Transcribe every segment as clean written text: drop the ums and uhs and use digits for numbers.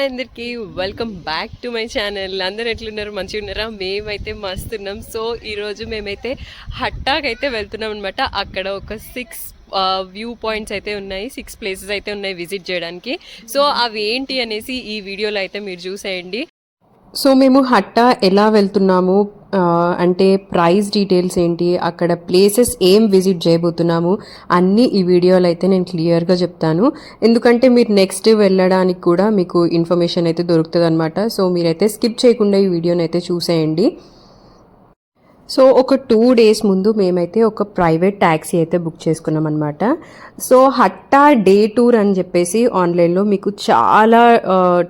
Hi అందరికీ, welcome back to my channel. అందరు ఎట్లున్నారు? మంచిగా ఉన్నారా? మేమైతే మస్తున్నాం. సో ఈరోజు మేమైతే హట్టాకి అయితే వెళ్తున్నాం అనమాట. అక్కడ ఒక 6 వ్యూ పాయింట్స్ అయితే ఉన్నాయి, 6 ప్లేసెస్ అయితే ఉన్నాయి విజిట్ చేయడానికి. సో అవి ఏంటి అనేసి ఈ వీడియోలో అయితే మీరు చూసేయండి. సో మేము హట్టా ఎలా వెళ్తున్నాము, అంటే ప్రైస్ డీటెయిల్స్ ఏంటి, అక్కడ ప్లేసెస్ ఏం విజిట్ చేయబోతున్నాము అన్నీ ఈ వీడియోలో అయితే నేను క్లియర్గా చెప్తాను. ఎందుకంటే మీరు నెక్స్ట్ వెళ్ళడానికి కూడా మీకు ఇన్ఫర్మేషన్ అయితే దొరుకుతుంది అనమాట. సో మీరైతే స్కిప్ చేయకుండా ఈ వీడియోని అయితే చూసేయండి. సో ఒక 2 days ముందు మేమైతే ఒక ప్రైవేట్ ట్యాక్సీ అయితే బుక్ చేసుకున్నాం అనమాట. సో హట్టా డే టూర్ అని చెప్పేసి ఆన్లైన్లో మీకు చాలా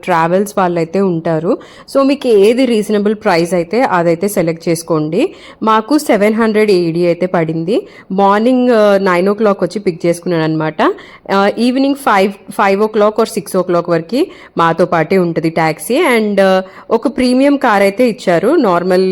ట్రావెల్స్ వాళ్ళు అయితే ఉంటారు. సో మీకు ఏది రీజనబుల్ ప్రైస్ అయితే అదైతే సెలెక్ట్ చేసుకోండి. మాకు 700 AD అయితే పడింది. మార్నింగ్ 9 o'clock వచ్చి పిక్ చేసుకున్నాను అనమాట. ఈవినింగ్ 5 o'clock or 6 o'clock వరకు మాతో పాటే ఉంటుంది ట్యాక్సీ. అండ్ ఒక ప్రీమియం కార్ అయితే ఇచ్చారు, నార్మల్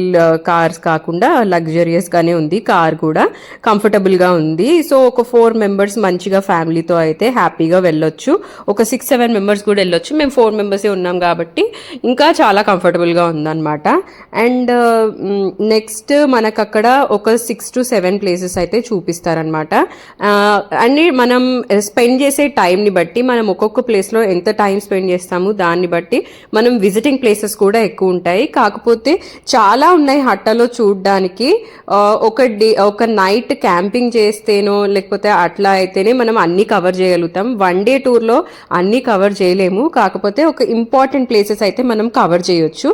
కార్స్ కాకుండా లగ్జరియస్గానే ఉంది. కార్ కూడా కంఫర్టబుల్గా ఉంది. సో ఒక 4 members మంచిగా ఫ్యామిలీతో అయితే హ్యాపీగా వెళ్ళొచ్చు. ఒక 6-7 members కూడా వెళ్ళొచ్చు. మేము 4 members ఉన్నాం కాబట్టి ఇంకా చాలా కంఫర్టబుల్గా ఉందన్నమాట. అండ్ నెక్స్ట్ మనకు అక్కడ ఒక 6 to 7 ప్లేసెస్ అయితే చూపిస్తారనమాట. అండ్ మనం స్పెండ్ చేసే టైంని బట్టి మనం ఒక్కొక్క ప్లేస్లో ఎంత టైం స్పెండ్ చేస్తాము దాన్ని బట్టి మనం విజిటింగ్ ప్లేసెస్ కూడా ఎక్కువ ఉంటాయి. కాకపోతే చాలా ఉన్నాయి హట్టాలో చూడడానికి. ఒక నైట్ క్యాంపింగ్ చేస్తేనో లేకపోతే అట్లా అయితేనే మనం అన్ని కవర్ చేయగలుగుతాం. 1 day టూర్లో అన్ని కవర్ చేయలేము. కాకపోతే ఒక ఇంపార్టెంట్ ప్లేసెస్ అయితే మనం కవర్ చేయొచ్చు.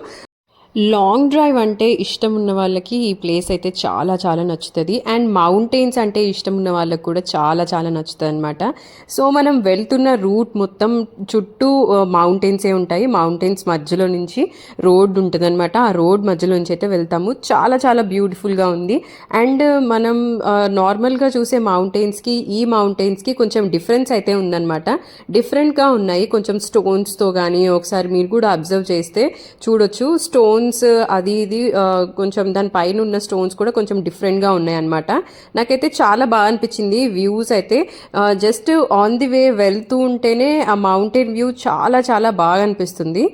లాంగ్ డ్రైవ్ అంటే ఇష్టం ఉన్న వాళ్ళకి ఈ ప్లేస్ అయితే చాలా చాలా నచ్చుతుంది. అండ్ మౌంటైన్స్ అంటే ఇష్టం ఉన్న వాళ్ళకి కూడా చాలా చాలా నచ్చుతుంది అనమాట. సో మనం వెళ్తున్న రూట్ మొత్తం చుట్టూ మౌంటైన్సే ఉంటాయి. మౌంటైన్స్ మధ్యలో నుంచి రోడ్ ఉంటుంది అనమాట. ఆ రోడ్ మధ్యలో నుంచి అయితే వెళ్తాము. చాలా చాలా బ్యూటిఫుల్గా ఉంది. అండ్ మనం నార్మల్గా చూసే మౌంటైన్స్కి ఈ మౌంటైన్స్కి కొంచెం డిఫరెన్స్ అయితే ఉందన్నమాట. డిఫరెంట్గా ఉన్నాయి కొంచెం స్టోన్స్తో. కానీ ఒకసారి మీరు కూడా అబ్జర్వ్ చేస్తే చూడొచ్చు, స్టోన్స్ అది ఇది కొంచెం దాని పైన ఉన్న స్టోన్స్ కూడా కొంచెం డిఫరెంట్గా ఉన్నాయన్నమాట. నాకైతే చాలా బాగా అనిపించింది. వ్యూస్ అయితే జస్ట్ ఆన్ ది వే వెళ్తూ ఉంటేనే ఆ మౌంటైన్ వ్యూ చాలా చాలా బాగా అనిపిస్తుంది.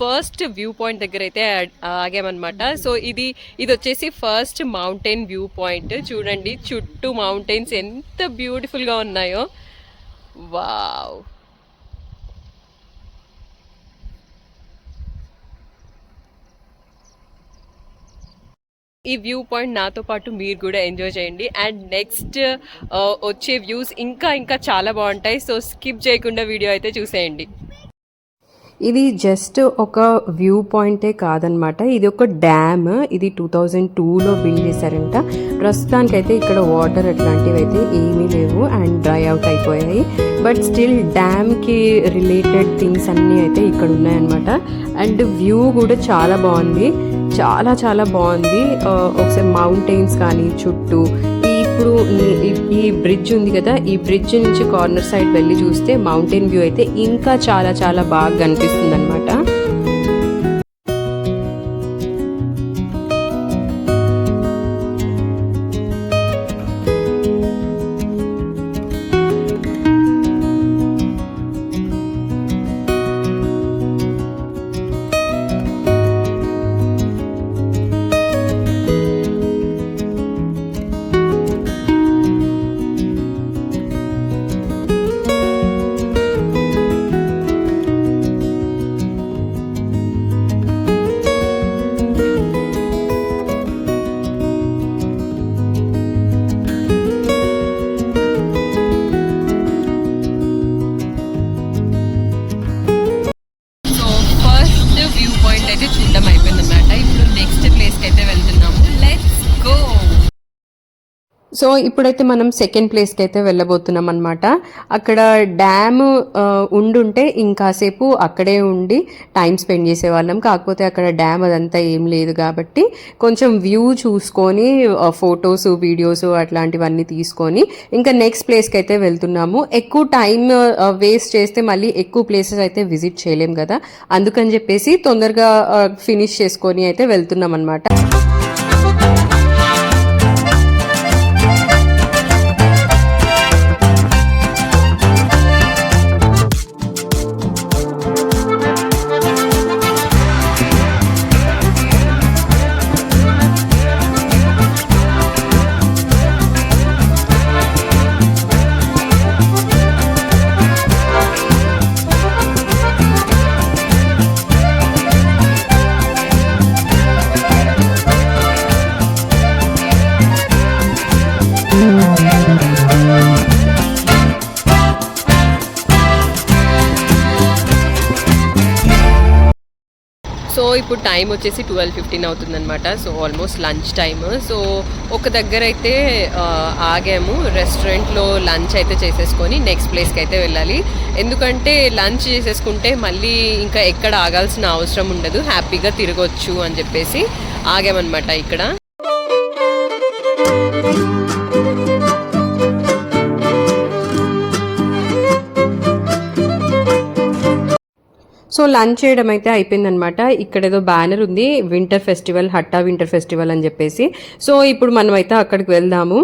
ఫస్ట్ వ్యూ పాయింట్ దగ్గర అయితే ఆగామన్నమాట. సో ఇది వచ్చేసి ఫస్ట్ మౌంటైన్ వ్యూ పాయింట్. చూడండి చుట్టూ మౌంటైన్స్ ఎంత బ్యూటిఫుల్గా ఉన్నాయో. వావ్, ఈ వ్యూ పాయింట్ నాతో పాటు మీరు కూడా ఎంజాయ్ చేయండి. అండ్ నెక్స్ట్ వచ్చే వ్యూస్ ఇంకా ఇంకా చాలా బాగుంటాయి. సో స్కిప్ చేయకుండా వీడియో అయితే చూసేయండి. ఇది జస్ట్ ఒక వ్యూ పాయింటే కాదనమాట, ఇది ఒక డ్యామ్. ఇది 2002లో బిల్డ్ చేశారంట. ప్రస్తుతానికైతే ఇక్కడ వాటర్ అట్లాంటివి అయితే ఏమీ లేవు అండ్ డ్రై అవుట్ అయిపోయాయి. బట్ స్టిల్ డ్యామ్కి రిలేటెడ్ థింగ్స్ అన్నీ అయితే ఇక్కడ ఉన్నాయన్నమాట. అండ్ వ్యూ కూడా చాలా బాగుంది, చాలా చాలా బాగుంది. ఒకసారి మౌంటైన్స్ కానీ చుట్టూ ఇప్పుడు ఈ బ్రిడ్జ్ ఉంది కదా, ఈ బ్రిడ్జ్ నుంచి కార్నర్ సైడ్ వెళ్ళి చూస్తే మౌంటైన్ వ్యూ అయితే ఇంకా చాలా చాలా బాగా కనిపిస్తుంది అనమాట. సో ఇప్పుడైతే మనం సెకండ్ ప్లేస్కి అయితే వెళ్ళబోతున్నాం అనమాట. అక్కడ డ్యామ్ ఉండుంటే ఇంకాసేపు అక్కడే ఉండి టైం స్పెండ్ చేసేవాళ్ళం. కాకపోతే అక్కడ డ్యామ్ అదంతా ఏం లేదు కాబట్టి కొంచెం వ్యూ చూసుకొని ఫొటోస్ వీడియోస్ అట్లాంటివన్నీ తీసుకొని ఇంకా నెక్స్ట్ ప్లేస్కి అయితే వెళ్తున్నాము. ఎక్కువ టైం వేస్ట్ చేస్తే మళ్ళీ ఎక్కువ ప్లేసెస్ అయితే విజిట్ చేయలేం కదా, అందుకని చెప్పేసి తొందరగా ఫినిష్ చేసుకొని అయితే వెళ్తున్నాం అనమాట. సో ఇప్పుడు టైం వచ్చేసి 12:15 అవుతుందన్నమాట. So almost lunch time. So ఒక దగ్గర అయితే ఆగాము, రెస్టారెంట్లో లంచ్ అయితే చేసేసుకొని నెక్స్ట్ ప్లేస్కి అయితే వెళ్ళాలి. ఎందుకంటే లంచ్ చేసేసుకుంటే మళ్ళీ ఇంకా ఎక్కడ ఆగాల్సిన అవసరం ఉండదు, హ్యాపీగా తిరగొచ్చు అని చెప్పేసి ఆగామన్నమాట ఇక్కడ. సో లంచ్ చేయడం అయితే అయిపోయిందనమాట. ఇక్కడ ఏదో బ్యానర్ ఉంది, వింటర్ ఫెస్టివల్, హట్టా వింటర్ ఫెస్టివల్ అని చెప్పేసి. సో ఇప్పుడు మనం అయితే అక్కడికి వెళ్దాము.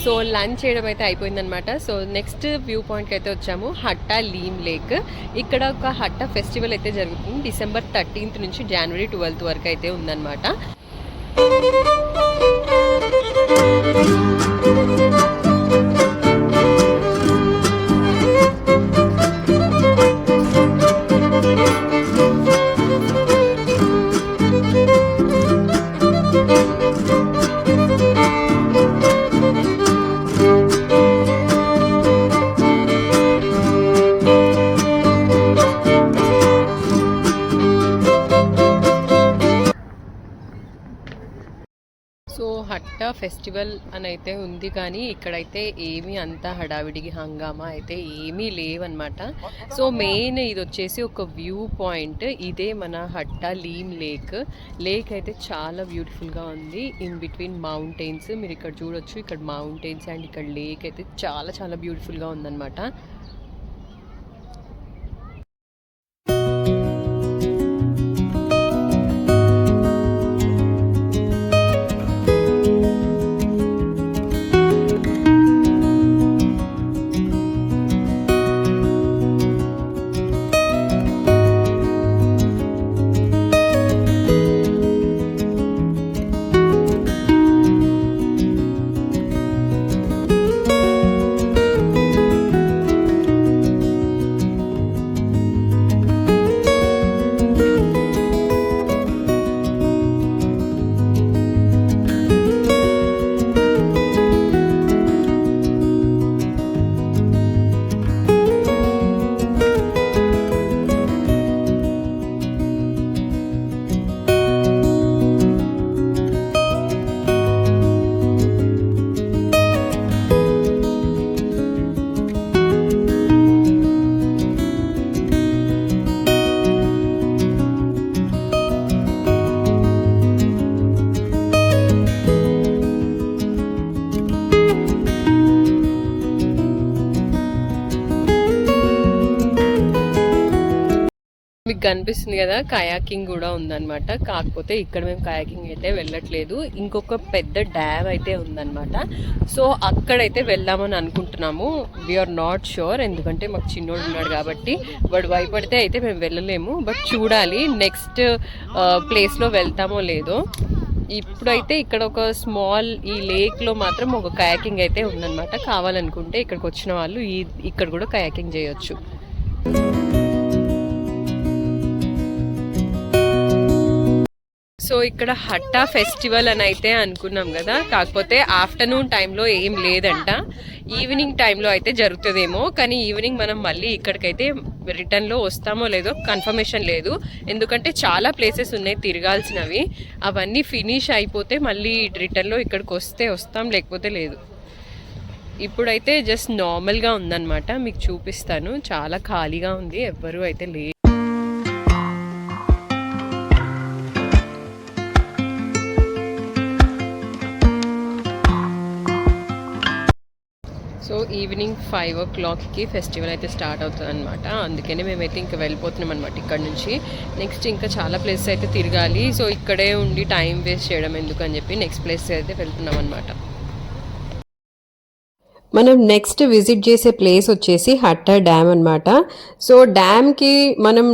సో లంచ్ చేయడం అయితే అయిపోయిందనమాట. సో నెక్స్ట్ వ్యూ పాయింట్కి అయితే వచ్చాము, హట్టా లీమ్ లేక్. ఇక్కడ ఒక హట్టా ఫెస్టివల్ అయితే జరుగుతుంది. December 13th నుంచి January 12th వరకు అయితే ఉందన్నమాట. సో హట్టా ఫెస్టివల్ అని అయితే ఉంది, కానీ ఇక్కడైతే ఏమీ అంత హడావిడికి హంగామా అయితే ఏమీ లేవన్నమాట. సో మెయిన్ ఇది వచ్చేసి ఒక వ్యూ పాయింట్. ఇదే మన హట్టా లీమ్ లేక్. లేక్ అయితే చాలా బ్యూటిఫుల్గా ఉంది, ఇన్ బిట్వీన్ మౌంటైన్స్. మీరు ఇక్కడ చూడొచ్చు, ఇక్కడ మౌంటైన్స్ అండ్ ఇక్కడ లేక్ అయితే చాలా చాలా బ్యూటిఫుల్గా ఉందన్నమాట. మీకు కనిపిస్తుంది కదా, కయాకింగ్ కూడా ఉందన్నమాట. కాకపోతే ఇక్కడ మేము కయాకింగ్ అయితే వెళ్ళట్లేదు, ఇంకొక పెద్ద డ్యామ్ అయితే ఉందన్నమాట. సో అక్కడైతే వెళ్దామని అనుకుంటున్నాము. వీఆర్ నాట్ షూర్, ఎందుకంటే మాకు చిన్నోడు ఉన్నాడు కాబట్టి వాడు భయపడితే అయితే మేము వెళ్ళలేము. బట్ చూడాలి నెక్స్ట్ ప్లేస్లో వెళ్తామో లేదో. ఇప్పుడైతే ఇక్కడ ఒక స్మాల్ ఈ లేక్లో మాత్రం ఒక కయాకింగ్ అయితే ఉందన్నమాట. కావాలనుకుంటే ఇక్కడికి వచ్చిన వాళ్ళు ఇక్కడ కూడా కయాకింగ్ చేయొచ్చు. సో ఇక్కడ హట్టా ఫెస్టివల్ అని అయితే అనుకున్నాం కదా, కాకపోతే ఆఫ్టర్నూన్ టైంలో ఏం లేదంట, ఈవినింగ్ టైంలో అయితే జరుగుతుందేమో. కానీ ఈవినింగ్ మనం మళ్ళీ ఇక్కడికైతే రిటర్న్లో వస్తామో లేదో కన్ఫర్మేషన్ లేదు, ఎందుకంటే చాలా ప్లేసెస్ ఉన్నాయి తిరగాల్సినవి. అవన్నీ ఫినిష్ అయిపోతే మళ్ళీ రిటర్న్లో ఇక్కడికి వస్తే వస్తాం, లేకపోతే లేదు. ఇప్పుడైతే జస్ట్ నార్మల్గా ఉందన్నమాట, మీకు చూపిస్తాను. చాలా ఖాళీగా ఉంది, ఎవ్వరూ అయితే లేదు. సో ఈవినింగ్ 5 o'clockకి ఫెస్టివల్ అయితే స్టార్ట్ అవుతుంది అనమాట. అందుకని మేమైతే ఇంకా వెళ్ళిపోతున్నాం అనమాట ఇక్కడ నుంచి. నెక్స్ట్ ఇంకా చాలా ప్లేసెస్ అయితే తిరగాలి. సో ఇక్కడే ఉండి టైం వేస్ట్ చేయడం ఎందుకు అని చెప్పి నెక్స్ట్ ప్లేస్ అయితే వెళ్తున్నాం అనమాట. మనం నెక్స్ట్ విజిట్ చేసే ప్లేస్ వచ్చేసి హట్టా డ్యామ్ అనమాట. సో డ్యామ్కి మనం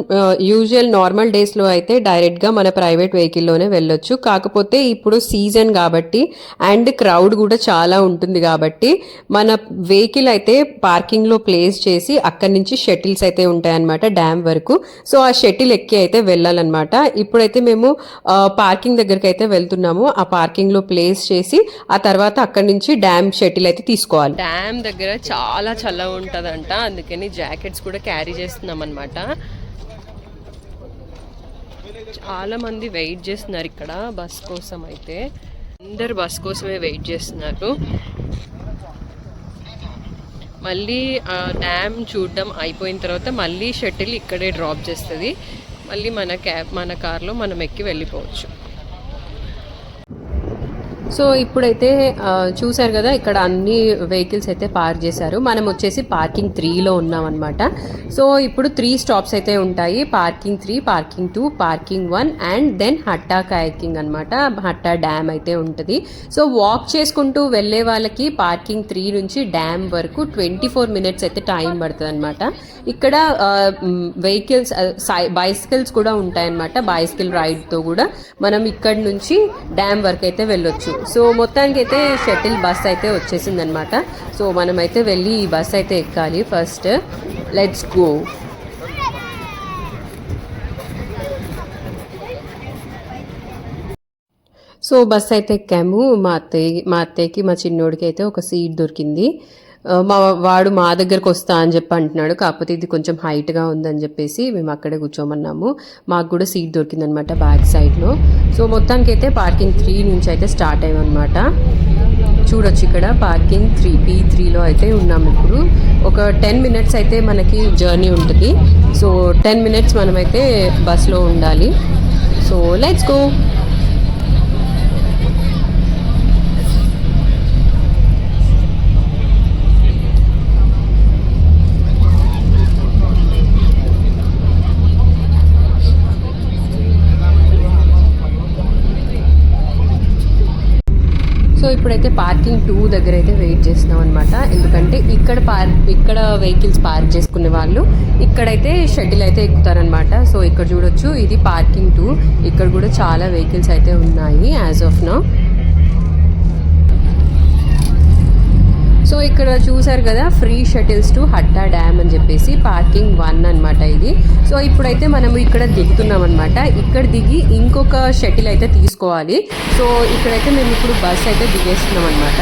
యూజువల్ నార్మల్ డేస్లో అయితే డైరెక్ట్గా మన ప్రైవేట్ వెహికల్లోనే వెళ్ళొచ్చు. కాకపోతే ఇప్పుడు సీజన్ కాబట్టి అండ్ క్రౌడ్ కూడా చాలా ఉంటుంది కాబట్టి మన వెహికల్ అయితే పార్కింగ్లో ప్లేస్ చేసి అక్కడి నుంచి షటిల్స్ అయితే ఉంటాయన్నమాట డ్యామ్ వరకు. సో ఆ షటిల్ ఎక్కి అయితే వెళ్ళాలన్నమాట. ఇప్పుడైతే మేము పార్కింగ్ దగ్గరికి అయితే వెళ్తున్నాము. ఆ పార్కింగ్లో ప్లేస్ చేసి ఆ తర్వాత అక్కడి నుంచి డ్యామ్ షటిల్ అయితే తీసుకోవాలి. డ్యామ్ దగ్గర చాలా చల్లగా ఉంటుందంట, అందుకని జాకెట్స్ కూడా క్యారీ చేస్తున్నాం అనమాట. చాలా మంది వెయిట్ చేస్తున్నారు ఇక్కడ బస్ కోసం. అయితే అందరు బస్ కోసమే వెయిట్ చేస్తున్నారు. మళ్ళీ డ్యామ్ చూడడం అయిపోయిన తర్వాత మళ్ళీ షటిల్ ఇక్కడే డ్రాప్ చేస్తుంది. మళ్ళీ మన కార్లో మనం ఎక్కి వెళ్ళిపోవచ్చు. సో ఇప్పుడైతే చూసారు కదా, ఇక్కడ అన్ని వెహికల్స్ అయితే పార్క్ చేశారు. మనం వచ్చేసి పార్కింగ్ 3లో ఉన్నాం అనమాట. సో ఇప్పుడు 3 స్టాప్స్ అయితే ఉంటాయి. Parking 3, parking 2, parking 1 and then Hatta kayaking అనమాట. హట్టా డ్యామ్ అయితే ఉంటుంది. సో వాక్ చేసుకుంటూ వెళ్ళే వాళ్ళకి పార్కింగ్ 3 నుంచి డ్యామ్ వరకు 24 minutes అయితే టైం పడుతుంది అనమాట. ఇక్కడ వెహికల్స్ బైసికల్స్ కూడా ఉంటాయన్నమాట. బైసికల్ రైడ్తో కూడా మనం ఇక్కడ నుంచి డ్యామ్ వరకు అయితే వెళ్ళొచ్చు. సో మొత్తానికి అయితే షటిల్ బస్ అయితే వచ్చేసింది అనమాట. సో మనమైతే వెళ్ళి ఈ బస్ అయితే ఎక్కాలి first. Let's go. So bus అయితే ఎక్కాము. మా అత్తయ్యకి మా చిన్నోడికి అయితే ఒక సీట్ దొరికింది. వాడు మా దగ్గరకు వస్తా అని చెప్పి అంటున్నాడు. కాకపోతే ఇది కొంచెం హైట్గా ఉందని చెప్పేసి మేము అక్కడే కూర్చోమన్నాము. మాకు కూడా సీట్ దొరికిందనమాట బ్యాక్ సైడ్లో. సో మొత్తానికి అయితే పార్కింగ్ 3 నుంచి అయితే స్టార్ట్ అయ్యామన్నమాట. చూడొచ్చు ఇక్కడ పార్కింగ్ 3 P3లో అయితే ఉన్నాము. ఇప్పుడు ఒక 10 minutes అయితే మనకి జర్నీ ఉంటుంది. సో 10 minutes మనమైతే బస్లో ఉండాలి. So let's go. సో ఇప్పుడైతే పార్కింగ్ 2 దగ్గర అయితే వెయిట్ చేస్తున్నాం అనమాట. ఎందుకంటే ఇక్కడ వెహికల్స్ పార్క్ చేసుకునే వాళ్ళు ఇక్కడైతే షటిల్ అయితే ఎక్కుతారనమాట. సో ఇక్కడ చూడొచ్చు, ఇది పార్కింగ్ 2. ఇక్కడ కూడా చాలా వెహికల్స్ అయితే ఉన్నాయి యాజ్ ఆఫ్ నౌ. సో ఇక్కడ చూసారు కదా, ఫ్రీ షటిల్స్ టు హట్టా డ్యామ్ అని చెప్పేసి పార్కింగ్ 1 అనమాట ఇది. సో ఇప్పుడైతే మనము ఇక్కడ దిగుతున్నాం అనమాట. ఇక్కడ దిగి ఇంకొక షటిల్ అయితే తీసుకోవాలి. సో ఇక్కడైతే మేము ఇప్పుడు బస్ అయితే దిగేస్తున్నాం అనమాట.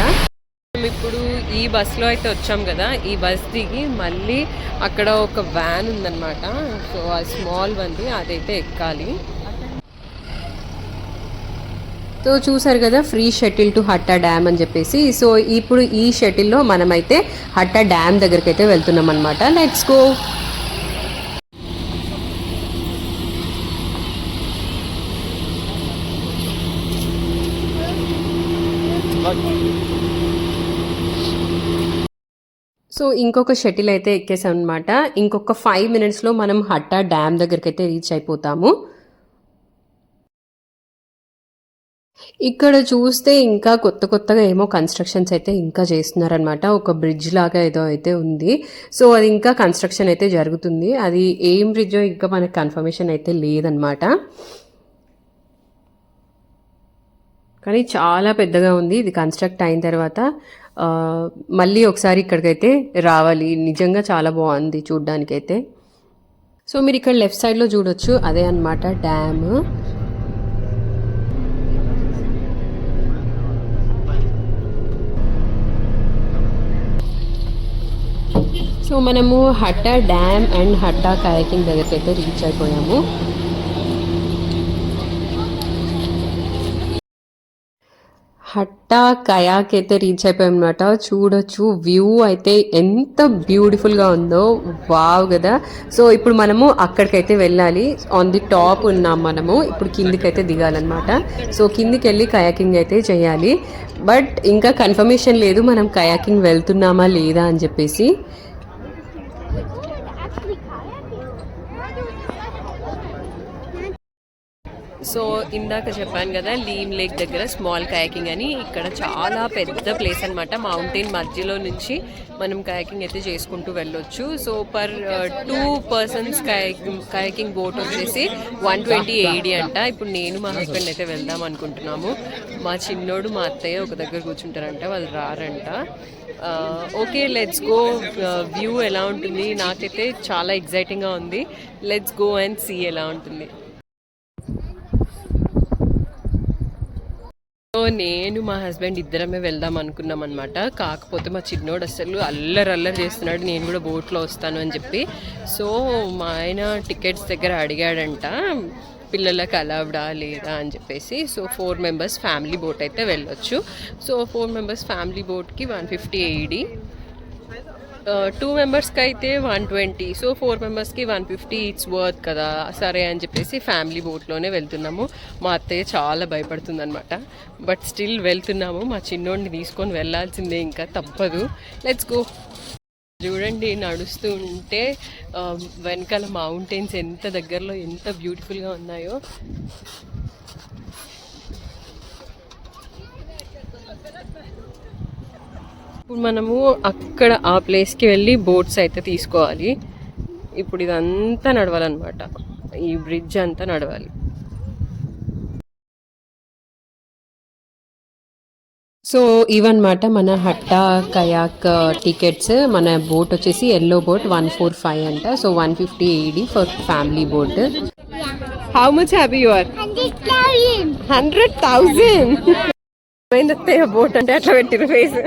మేము ఇప్పుడు ఈ బస్లో అయితే వచ్చాం కదా, ఈ బస్ దిగి మళ్ళీ అక్కడ ఒక వ్యాన్ ఉందన్నమాట. సో ఆ స్మాల్ వన్ది అదైతే ఎక్కాలి. సో చూసారు కదా, ఫ్రీ షటిల్ టు హట్టా డ్యామ్ అని చెప్పేసి. సో ఇప్పుడు ఈ షటిల్లో మనమైతే హట్టా డ్యామ్ దగ్గరికి అయితే వెళ్తున్నాం అనమాట. Let's go. సో ఇంకొక షటిల్ అయితే ఎక్కేసాం అనమాట. ఇంకొక 5 minutesలో మనం హట్టా డ్యామ్ దగ్గరికి అయితే రీచ్ అయిపోతాము. ఇక్కడ చూస్తే ఇంకా కొత్తగా ఏమో కన్స్ట్రక్షన్స్ అయితే ఇంకా చేస్తున్నారనమాట. ఒక బ్రిడ్జ్ లాగా ఏదో అయితే ఉంది. సో అది ఇంకా కన్స్ట్రక్షన్ అయితే జరుగుతుంది. అది ఏం బ్రిడ్జో ఇంకా మనకు కన్ఫర్మేషన్ అయితే లేదనమాట. కానీ చాలా పెద్దగా ఉంది. ఇది కన్స్ట్రక్ట్ అయిన తర్వాత మళ్ళీ ఒకసారి ఇక్కడికైతే రావాలి. నిజంగా చాలా బాగుంది చూడ్డానికైతే. సో మీరు ఇక్కడ లెఫ్ట్ సైడ్లో చూడొచ్చు, అదే అనమాట డ్యామ్. సో మనము హట్టా డ్యామ్ అండ్ హట్టా కయాకింగ్ దగ్గరికి అయితే రీచ్ అయిపోయాము. హట్టా కయాక్ అయితే రీచ్ అయిపోయామన్నమాట. చూడొచ్చు వ్యూ అయితే ఎంత బ్యూటిఫుల్గా ఉందో, వావ్ కదా. సో ఇప్పుడు మనము అక్కడికైతే వెళ్ళాలి. ఆన్ ది టాప్ ఉన్నాం మనము, ఇప్పుడు కిందికైతే దిగాలన్నమాట. సో కిందికి వెళ్ళి కయాకింగ్ అయితే చేయాలి. బట్ ఇంకా కన్ఫర్మేషన్ లేదు మనం కయాకింగ్ వెళ్తున్నామా లేదా అని చెప్పేసి. సో ఇందాక చెప్పాను కదా లీమ్ లేక్ దగ్గర స్మాల్ కయాకింగ్ అని. ఇక్కడ చాలా పెద్ద ప్లేస్ అనమాట. మౌంటైన్ మధ్యలో నుంచి మనం కయాకింగ్ అయితే చేసుకుంటూ వెళ్ళొచ్చు. So per 2 persons kayaking boat వచ్చేసి 120 AED అంట. ఇప్పుడు నేను మా హస్బెండ్ అయితే వెళ్దాం అనుకుంటున్నాము. మా చిన్నోడు మా అత్తయ్య ఒక దగ్గర కూర్చుంటారంట, వాళ్ళు రారంట. Okay, let's go. వ్యూ ఎలా ఉంటుంది? నాకైతే చాలా ఎగ్జైటింగ్గా ఉంది. లెట్స్ గో అండ్ సీ ఎలా ఉంటుంది. సో నేను మా హస్బెండ్ ఇద్దరమే వెళ్దాం అనుకున్నాం అనమాట. కాకపోతే మా చిన్నోడు అసలు అల్లరి చేస్తున్నాడు, నేను కూడా బోట్లో వస్తాను అని చెప్పి. సో మా ఆయన టికెట్స్ దగ్గర అడిగాడంట పిల్లలకు అలౌడా లేదా అని చెప్పేసి. సో 4 members ఫ్యామిలీ బోట్ అయితే వెళ్ళొచ్చు. సో 4 members ఫ్యామిలీ బోట్కి 150 AED, 2 members అయితే 120. సో 4 membersకి 150. ఇట్స్ వర్త్ కదా, సరే అని చెప్పేసి ఫ్యామిలీ బోట్లోనే వెళ్తున్నాము. మా అత్తయ్య చాలా భయపడుతుంది అనమాట, బట్ స్టిల్ వెళ్తున్నాము. మా చిన్నోడిని తీసుకొని వెళ్ళాల్సిందే, ఇంకా తప్పదు. Let's go. చూడండి నడుస్తూ ఉంటే వెనకాల మౌంటైన్స్ ఎంత దగ్గరలో ఎంత బ్యూటిఫుల్గా ఉన్నాయో. ఇప్పుడు మనము అక్కడ ఆ ప్లేస్కి వెళ్ళి బోట్స్ అయితే తీసుకోవాలి. ఇప్పుడు ఇదంతా నడవాలన్నమాట, ఈ బ్రిడ్జ్ అంతా నడవాలి. సో ఇవన్నమాట మన హట్టా కయాక్ టికెట్స్. మన బోట్ వచ్చేసి ఎల్లో బోట్ 145 అంట. So 150 AED for family boat. How much happy you are? 100,000. Boat అంటే అట్లా పెట్టిరు ఫేస్.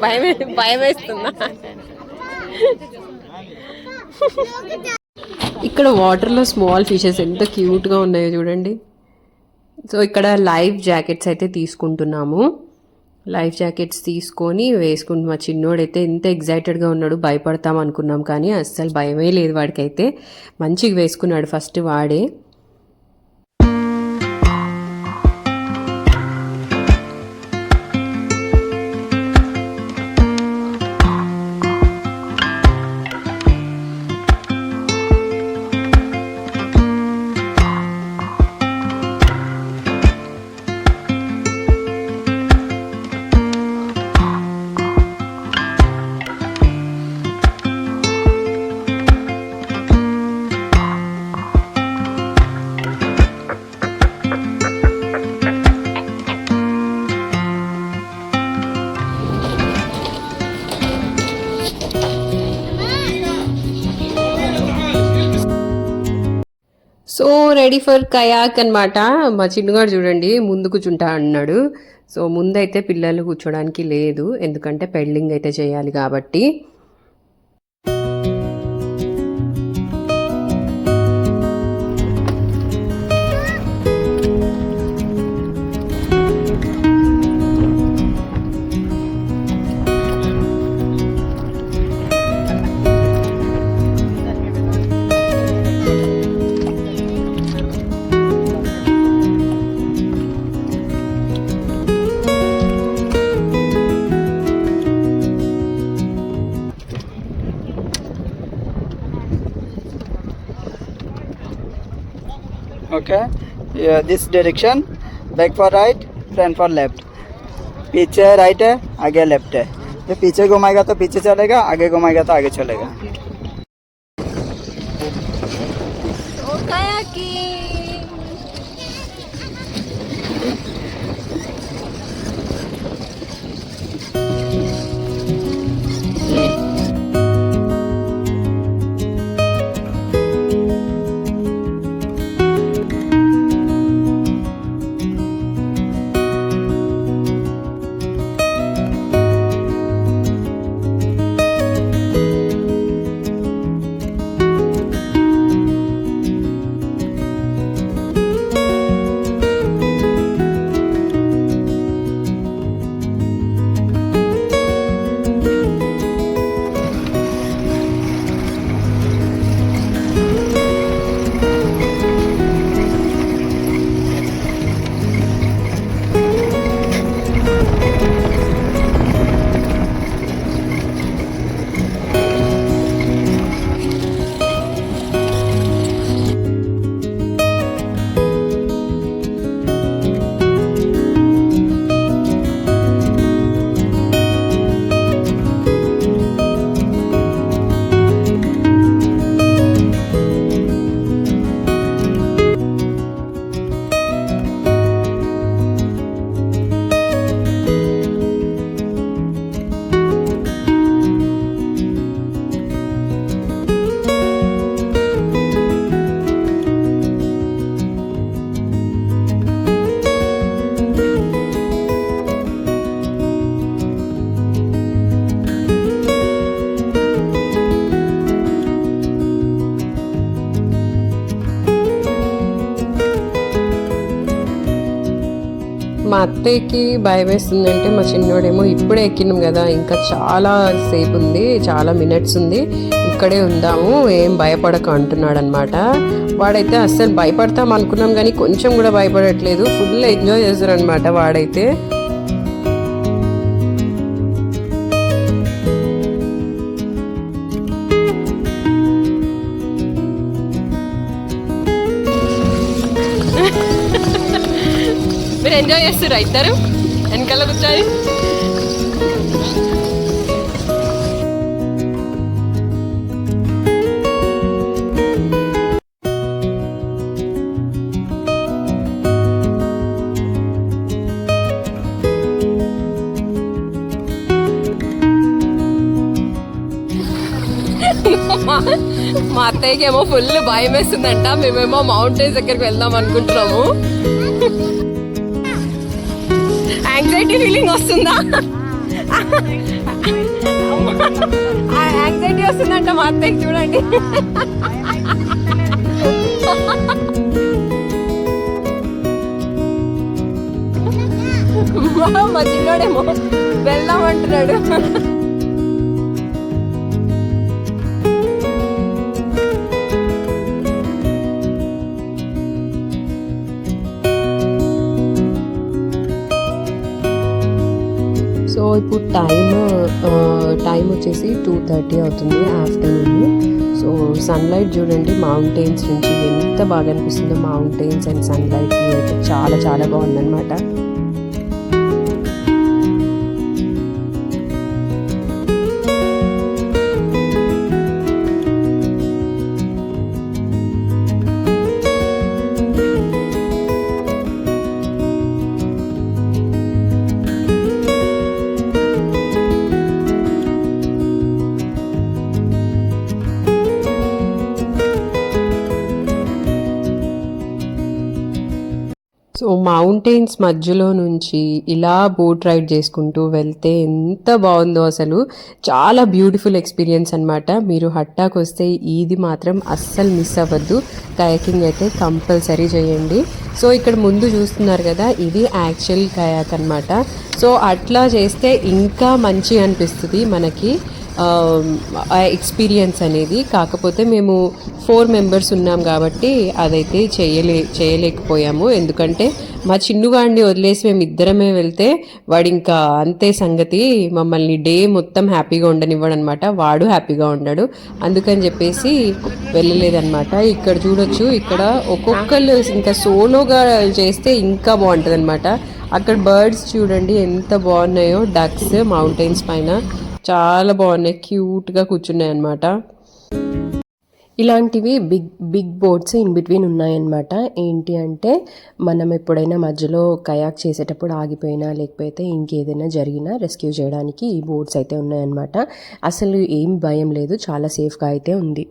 భయం వేస్తుందా? ఇక్కడ వాటర్లో స్మాల్ ఫిషెస్ ఎంత క్యూట్గా ఉన్నాయో చూడండి. సో ఇక్కడ లైఫ్ జాకెట్స్ అయితే తీసుకుంటున్నాము. లైఫ్ జాకెట్స్ తీసుకొని వేసుకుంటు మా చిన్నోడైతే ఎంత ఎగ్జైటెడ్గా ఉన్నాడు. భయపడతాం అనుకున్నాం కానీ అస్సలు భయమే లేదు వాడికైతే. మంచిగా వేసుకున్నాడు ఫస్ట్ వాడే. సో రెడీ ఫర్ కయాక్ అనమాట. మా చిన్నగాడు చూడండి ముందు కూర్చుంటా అన్నాడు. సో ముందైతే పిల్లలు కూర్చోడానికి లేదు, ఎందుకంటే పెడ్లింగ్ అయితే చేయాలి కాబట్టి. Okay, yeah, this direction, back for right, front for left. पीछे राइट है, आगे लेफ्ट है. जो पीछे घुमाएगा तो पीछे चलेगा, आगे घुमाएगा तो आगे चलेगा. మా అత్తయ్యకి భయం వేస్తుందంటే మా చిన్నోడేమో ఇప్పుడే ఎక్కినాం కదా, ఇంకా చాలా సేపు ఉంది, చాలా మినిట్స్ ఉంది, ఇక్కడే ఉందాము, ఏం భయపడక అంటున్నాడు అనమాట. వాడైతే అస్సలు భయపడతాం అనుకున్నాం కానీ కొంచెం కూడా భయపడట్లేదు, ఫుల్ ఎంజాయ్ చేస్తారు అనమాట వాడైతే. మీరు ఎంజాయ్ చేస్తారా ఇద్దరు వెనకాల కూర్చొని? మా అత్తయ్యకి ఏమో ఫుల్ భయం వేస్తుందంట, మేమేమో మౌంటైన్స్ దగ్గరికి వెళ్దాం అనుకుంటున్నాము. యాంగ్జైటీ ఫీలింగ్ వస్తుందా? యాంగ్జైటీ వస్తుందంట మా అత్తయ్యకి, చూడండి. మా చిన్నోడేమో వెళ్దాం అంటున్నాడు. సో ఇప్పుడు టైం వచ్చేసి 2:30 అవుతుంది ఆఫ్టర్నూన్. సో సన్లైట్ చూడండి మౌంటైన్స్ నుంచి ఎంత బాగా అనిపిస్తుందో, మౌంటైన్స్ అండ్ సన్లైట్ అయితే చాలా చాలా బాగుందన్నమాట. సో మౌంటైన్స్ మధ్యలో నుంచి ఇలా బోట్ రైడ్ చేసుకుంటూ వెళ్తే ఎంత బాగుందో అసలు, చాలా బ్యూటిఫుల్ ఎక్స్పీరియన్స్ అనమాట. మీరు హట్టాకు వస్తే ఇది మాత్రం అస్సలు మిస్ అవ్వద్దు, కయాకింగ్ అయితే కంపల్సరీ చేయండి. సో ఇక్కడ ముందు చూస్తున్నారు కదా, ఇది యాక్చువల్ కయాక్ అనమాట. సో అట్లా చేస్తే ఇంకా మంచిగా అనిపిస్తుంది మనకి ఎక్స్పీరియన్స్ అనేది. కాకపోతే మేము 4 మెంబర్స్ ఉన్నాం కాబట్టి అదైతే చేయలేకపోయాము, ఎందుకంటే మా చిన్నుగాడిని వదిలేసి మేము ఇద్దరమే వెళ్తే వాడు ఇంకా అంతే సంగతి, మమ్మల్ని డే మొత్తం హ్యాపీగా ఉండనివ్వడు అనమాట, వాడు హ్యాపీగా ఉండడు, అందుకని చెప్పేసి వెళ్ళలేదన్నమాట. ఇక్కడ చూడొచ్చు, ఇక్కడ ఒక్కొక్కరు ఇంకా సోలోగా చేస్తే ఇంకా బాగుంటుంది అనమాట. అక్కడ బర్డ్స్ చూడండి ఎంత బాగున్నాయో, డక్స్ మౌంటైన్స్ పైన చాలా బాగున్నాయి, క్యూట్గా కూర్చున్నాయి అన్నమాట. ఇలాంటివి బిగ్ బోట్స్ ఇన్ బిట్వీన్ ఉన్నాయన్నమాట. ఏంటి అంటే మనం ఎప్పుడైనా మధ్యలో కయాక్ చేసేటప్పుడు ఆగిపోయినా లేకపోతే ఇంకేదైనా జరిగినా రెస్క్యూ చేయడానికి ఈ బోట్స్ అయితే ఉన్నాయన్నమాట. అసలు ఏం భయం లేదు, చాలా సేఫ్గా అయితే ఉంది.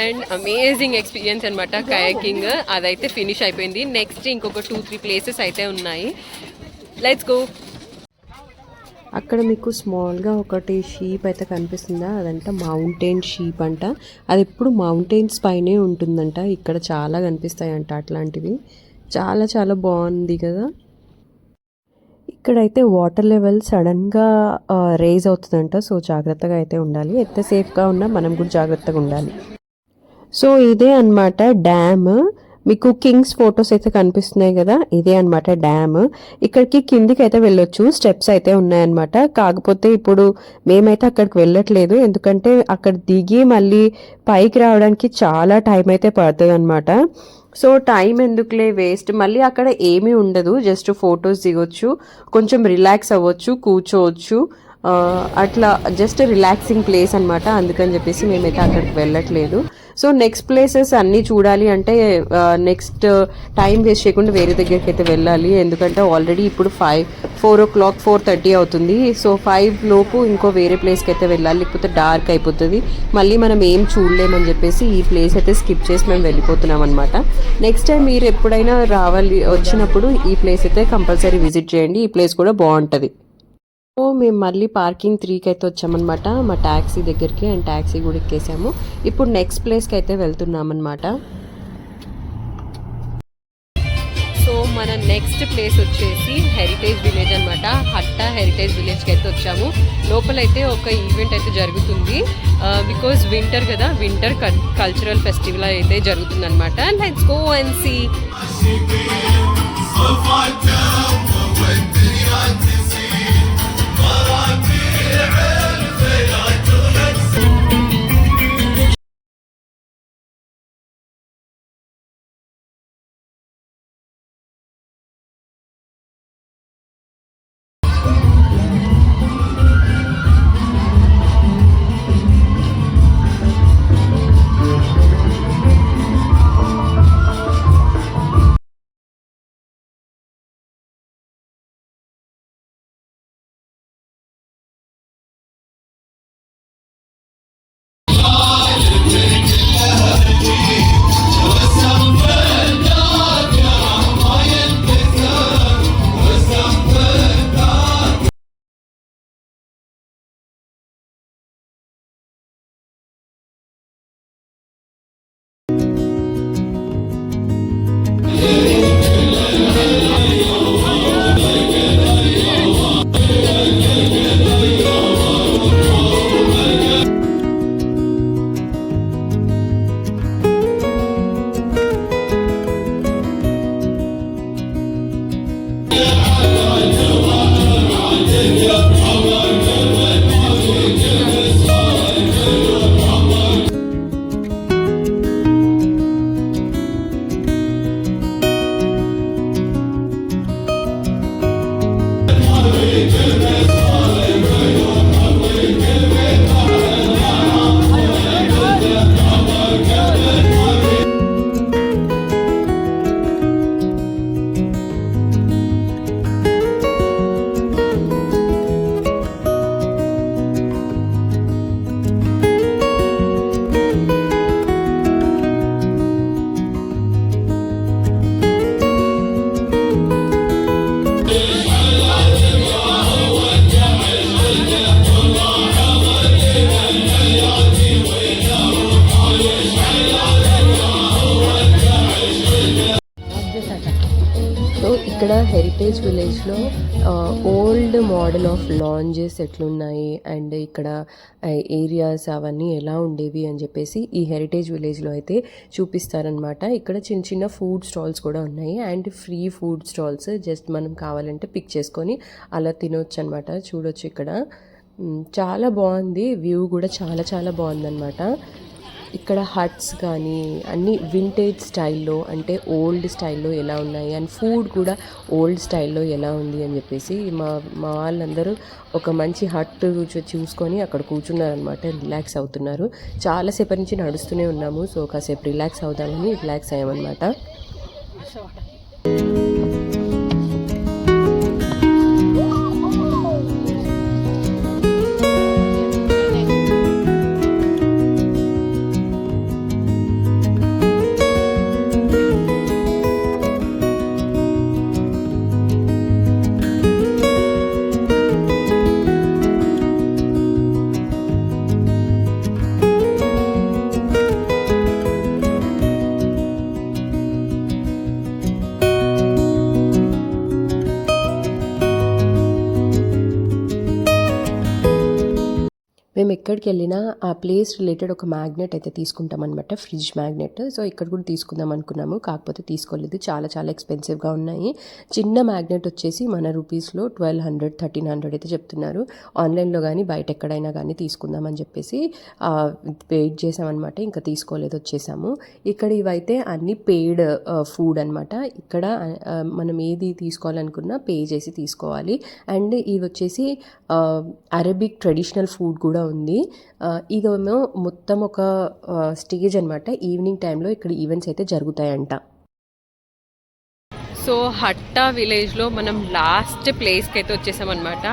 అండ్ అమేజింగ్ ఎక్స్పీరియన్స్ అనమాట కయాకింగ్. అదైతే ఫినిష్ అయిపోయింది. నెక్స్ట్ ఇంకొక 2-3 ప్లేసెస్ అయితే ఉన్నాయి. Let's go. అక్కడ మీకు స్మాల్గా ఒకటి షీప్ అయితే కనిపిస్తుందా, అదంట మౌంటైన్ షీప్ అంట. అది ఎప్పుడు మౌంటైన్స్ పైనే ఉంటుందంట. ఇక్కడ చాలా కనిపిస్తాయంట అట్లాంటివి. చాలా చాలా బాగుంది కదా. ఇక్కడైతే వాటర్ లెవెల్ సడన్గా రేజ్ అవుతుందంట. సో జాగ్రత్తగా అయితే ఉండాలి. ఎంత సేఫ్గా ఉన్నా మనం కూడా జాగ్రత్తగా ఉండాలి. సో ఇదే అన్నమాట డ్యామ్. మీకు కింగ్స్ ఫొటోస్ అయితే కనిపిస్తున్నాయి కదా, ఇదే అన్నమాట డ్యామ్. ఇక్కడికి కిందికి అయితే వెళ్ళొచ్చు, స్టెప్స్ అయితే ఉన్నాయన్నమాట. కాకపోతే ఇప్పుడు మేమైతే అక్కడికి వెళ్ళట్లేదు, ఎందుకంటే అక్కడ దిగి మళ్ళీ పైకి రావడానికి చాలా టైం అయితే పడుతుంది అనమాట. సో టైం ఎందుకులే వేస్ట్, మళ్ళీ అక్కడ ఏమీ ఉండదు, జస్ట్ ఫొటోస్ దిగొచ్చు, కొంచెం రిలాక్స్ అవ్వచ్చు, కూర్చోవచ్చు, అట్లా జస్ట్ రిలాక్సింగ్ ప్లేస్ అనమాట. అందుకని చెప్పేసి మేమైతే అక్కడికి వెళ్ళట్లేదు. సో నెక్స్ట్ ప్లేసెస్ అన్నీ చూడాలి అంటే నెక్స్ట్ టైం వేస్ట్ చేయకుండా వేరే దగ్గరికి అయితే వెళ్ళాలి, ఎందుకంటే ఆల్రెడీ ఇప్పుడు 4 o'clock 4:30 అవుతుంది. సో 5 లోపు ఇంకో వేరే ప్లేస్కి అయితే వెళ్ళాలి, లేకపోతే డార్క్ అయిపోతుంది, మళ్ళీ మనం ఏం చూడలేమని చెప్పేసి ఈ ప్లేస్ అయితే స్కిప్ చేసి మేము వెళ్ళిపోతున్నాం అనమాట. నెక్స్ట్ టైం మీరు ఎప్పుడైనా వచ్చినప్పుడు ఈ ప్లేస్ అయితే కంపల్సరీ విజిట్ చేయండి, ఈ ప్లేస్ కూడా బాగుంటుంది. సో మేము మళ్ళీ పార్కింగ్ 3కి అయితే వచ్చామన్నమాట, మా ట్యాక్సీ దగ్గరికి, అండ్ ట్యాక్సీ కూడా ఎక్కేసాము. ఇప్పుడు నెక్స్ట్ ప్లేస్కి అయితే వెళ్తున్నాం అనమాట. సో మన నెక్స్ట్ ప్లేస్ వచ్చేసి హెరిటేజ్ విలేజ్ అనమాట. హట్టా హెరిటేజ్ విలేజ్కి అయితే వచ్చాము. లోపలైతే ఒక ఈవెంట్ అయితే జరుగుతుంది, బికాజ్ వింటర్ కదా, వింటర్ కల్చరల్ ఫెస్టివల్ అయితే జరుగుతుంది అనమాట. Let's go and see. So ఇక్కడ హెరిటేజ్ విలేజ్లో ఓల్డ్ మోడల్ ఆఫ్ లాంజెస్ ఎట్లున్నాయి, అండ్ ఇక్కడ ఏరియాస్ అవన్నీ ఎలా ఉండేవి అని చెప్పేసి ఈ హెరిటేజ్ విలేజ్లో అయితే చూపిస్తారనమాట. ఇక్కడ చిన్న చిన్న ఫుడ్ స్టాల్స్ కూడా ఉన్నాయి, and free food stalls, just మనం కావాలంటే పిక్ చేసుకొని అలా తినొచ్చు అనమాట. చూడొచ్చు ఇక్కడ చాలా బాగుంది, వ్యూ కూడా చాలా చాలా బాగుందన్నమాట. ఇక్కడ హట్స్ కానీ అన్నీ వింటేజ్ స్టైల్లో, అంటే ఓల్డ్ స్టైల్లో ఎలా ఉన్నాయి, అండ్ ఫుడ్ కూడా ఓల్డ్ స్టైల్లో ఎలా ఉంది అని చెప్పేసి మా వాళ్ళందరూ ఒక మంచి హట్ చూసుకొని అక్కడ కూర్చున్నారనమాట, రిలాక్స్ అవుతున్నారు. చాలాసేపటి నుంచి నడుస్తూనే ఉన్నాము, సో కాసేపు రిలాక్స్ అవుదామని రిలాక్స్ అయ్యామన్నమాట. మేము ఎక్కడికి వెళ్ళినా ఆ ప్లేస్ రిలేటెడ్ ఒక మ్యాగ్నెట్ అయితే తీసుకుంటాం అనమాట, ఫ్రిడ్జ్ మ్యాగ్నెట్. సో ఇక్కడ కూడా తీసుకుందాం అనుకున్నాము, కాకపోతే తీసుకోలేదు, చాలా చాలా ఎక్స్పెన్సివ్గా ఉన్నాయి. చిన్న మ్యాగ్నెట్ వచ్చేసి మన రూపీస్లో 1200 1300 అయితే చెప్తున్నారు. ఆన్లైన్లో కానీ బయట ఎక్కడైనా కానీ తీసుకుందామని చెప్పేసి వెయిట్ చేసామన్నమాట, ఇంకా తీసుకోలేదు, వచ్చేసాము. ఇక్కడ ఇవైతే అన్ని పెయిడ్ ఫుడ్ అనమాట. ఇక్కడ మనం ఏది తీసుకోవాలనుకున్నా పే చేసి తీసుకోవాలి. అండ్ ఇది వచ్చేసి అరబిక్ ట్రెడిషనల్ ఫుడ్ కూడా ఉంది. ఇదేమో మొత్తం ఒక స్టేజ్ అనమాట, ఈవినింగ్ టైంలో ఇక్కడ ఈవెంట్స్ అయితే జరుగుతాయంట. సో హట్టా విలేజ్లో మనం లాస్ట్ ప్లేస్కి అయితే వచ్చేసామన్నమాట.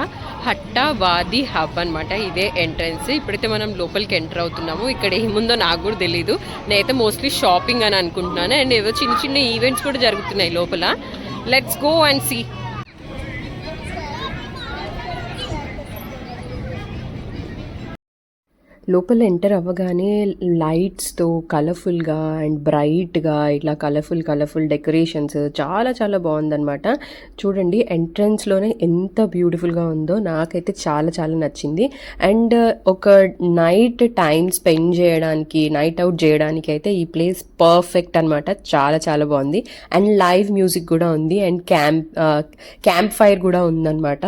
హట్టా వాది హబ్ అనమాట, ఇదే ఎంట్రన్స్. ఇప్పుడైతే మనం లోపలికి ఎంటర్ అవుతున్నాము. ఇక్కడ ఏముందో నాకు కూడా తెలీదు, నేనైతే మోస్ట్లీ షాపింగ్ అని అనుకుంటున్నాను. అండ్ ఏవో చిన్న చిన్న ఈవెంట్స్ కూడా జరుగుతున్నాయి లోపల. Let's go and see. లోపల ఎంటర్ అవ్వగానే లైట్స్తో కలర్ఫుల్గా అండ్ బ్రైట్గా ఇట్లా కలర్ఫుల్ డెకరేషన్స్ చాలా చాలా బాగుందన్నమాట. చూడండి ఎంట్రన్స్లోనే ఎంత బ్యూటిఫుల్గా ఉందో, నాకైతే చాలా చాలా నచ్చింది. అండ్ ఒక నైట్ టైం స్పెండ్ చేయడానికి, నైట్ అవుట్ చేయడానికి అయితే ఈ ప్లేస్ పర్ఫెక్ట్ అనమాట, చాలా చాలా బాగుంది. అండ్ లైవ్ మ్యూజిక్ కూడా ఉంది, అండ్ క్యాంప్ ఫైర్ కూడా ఉందన్నమాట.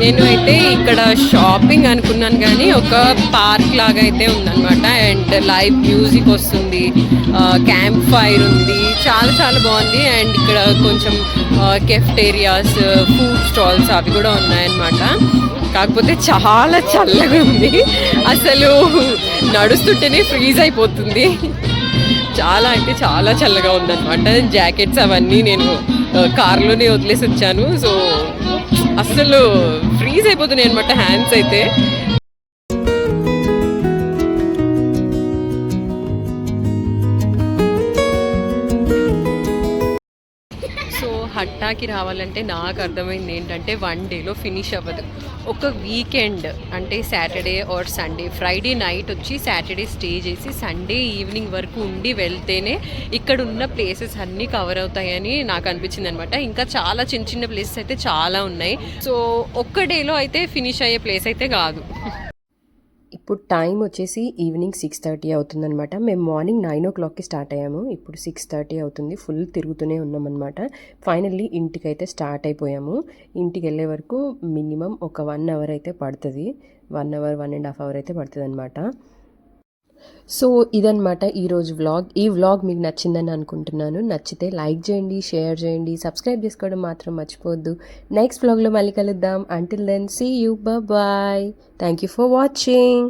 నేను అయితే ఇక్కడ షాపింగ్ అనుకున్నాను కానీ ఒక పార్క్ లాగా అయితే ఉందన్నమాట. అండ్ లైవ్ మ్యూజిక్ వస్తుంది, క్యాంప్ ఫైర్ ఉంది, చాలా చాలా బాగుంది. అండ్ ఇక్కడ కొంచెం కెఫ్టేరియాస్, ఫుడ్ స్టాల్స్ అవి కూడా ఉన్నాయన్నమాట. కాకపోతే చాలా చల్లగా ఉంది, అసలు నడుస్తుంటేనే ఫ్రీజ్ అయిపోతుంది. చాలా అంటే చాలా చల్లగా ఉందన్నమాట. జాకెట్స్ అవన్నీ నేను కార్లోనే వదిలేసి వచ్చాను. సో అసలు ఫ్రీజ్ అయిపోతున్నాయి అనమాట హ్యాండ్స్ అయితే. సో హట్టాకి రావాలంటే నాకు అర్థమైంది ఏంటంటే 1 డేలో ఫినిష్ అవ్వదు. ఒక వీకెండ్ అంటే Saturday or Sunday, Friday night వచ్చి సాటర్డే స్టే చేసి సండే ఈవినింగ్ వరకు ఉండి వెళ్తేనే ఇక్కడ ఉన్న ప్లేసెస్ అన్నీ కవర్ అవుతాయని నాకు అనిపించింది అనమాట. ఇంకా చాలా చిన్న చిన్న ప్లేసెస్ అయితే చాలా ఉన్నాయి. సో ఒక్క డేలో అయితే ఫినిష్ అయ్యే ప్లేస్ అయితే కాదు. ఇప్పుడు టైం వచ్చేసి ఈవినింగ్ 6:30 అవుతుందన్నమాట. మేము మార్నింగ్ 9 o'clockకి స్టార్ట్ అయ్యాము, ఇప్పుడు 6:30 అవుతుంది. ఫుల్ తిరుగుతూనే ఉన్నామన్నమాట. ఫైనల్లీ ఇంటికైతే స్టార్ట్ అయిపోయాము. ఇంటికి వెళ్ళే వరకు మినిమం ఒక 1 hour అయితే పడుతుంది, 1 hour 1.5 hours అయితే పడుతుంది అనమాట. సో ఇదన్నమాట ఈరోజు వ్లాగ్. ఈ వ్లాగ్ మీకు నచ్చిందని అనుకుంటున్నాను. నచ్చితే లైక్ చేయండి, షేర్ చేయండి, సబ్స్క్రైబ్ చేసుకోవడం మాత్రం మర్చిపోవద్దు. నెక్స్ట్ వ్లాగ్లో మళ్ళీ కలుద్దాం. Until then see you, bye. Thank you for watching.